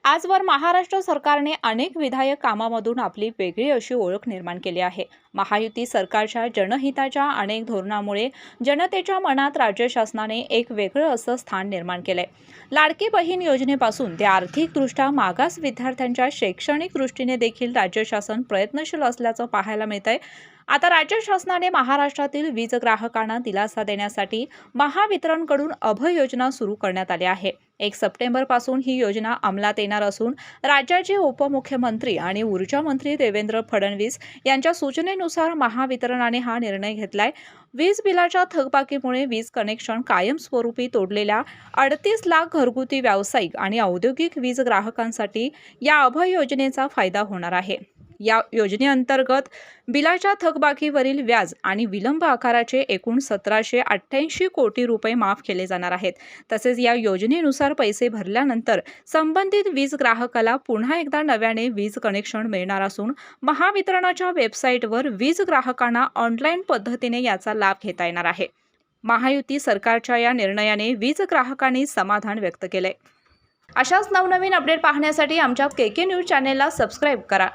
आजवर महाराष्ट्र सरकारने अनेक विधायक कामामधून आपली वेगळी अशी ओळख निर्माण केली आहे। महायुती सरकारच्या जनहिताच्या अनेक धोरणामुळे जनतेच्या मनात राज्य शासनाने एक वेगळं असं स्थान निर्माण केलंय। लाडकी बहीण योजनेपासून ते आर्थिकदृष्ट्या मागास विद्यार्थ्यांच्या शैक्षणिक दृष्टीने देखील राज्य शासन प्रयत्नशील असल्याचं पाहायला मिळतंय। आता राज्य शासनाने महाराष्ट्रातील वीज ग्राहकांना दिलासा देण्यासाठी महावितरणकडून अभय योजना सुरू करण्यात आली आहे। 1 सप्टेंबर पासून ही योजना अंमलात येणार असून राज्याचे उपमुख्यमंत्री आणि ऊर्जा मंत्री देवेंद्र फडणवीस यांच्या सूचनेनुसार महावितरणाने हा निर्णय घेतलाय। वीज बिलाच्या थकबाकीमुळे वीज कनेक्शन कायमस्वरूपी तोडलेल्या 38 लाख घरगुती, व्यावसायिक आणि औद्योगिक वीज ग्राहकांसाठी या अभय योजनेचा फायदा होणार आहे। या योजनेअंतर्गत बिलाच्या थकबाकीवरील व्याज आणि विलंब आकाराचे एकूण 1788 कोटी रुपये माफ केले जाणार आहेत। तसेच या योजनेनुसार पैसे भरल्यानंतर संबंधित वीज ग्राहकाला पुन्हा एकदा नव्याने वीज कनेक्शन मिळणार असून महावितरणाच्या वेबसाईटवर वीज ग्राहकांना ऑनलाईन पद्धतीने याचा लाभ घेता येणार आहे। महायुती सरकारच्या या निर्णयाने वीज ग्राहकांनी समाधान व्यक्त केले। अशाच नवनवीन अपडेट पाहण्यासाठी आमच्या केके न्यूज चॅनेलला सबस्क्राईब करा।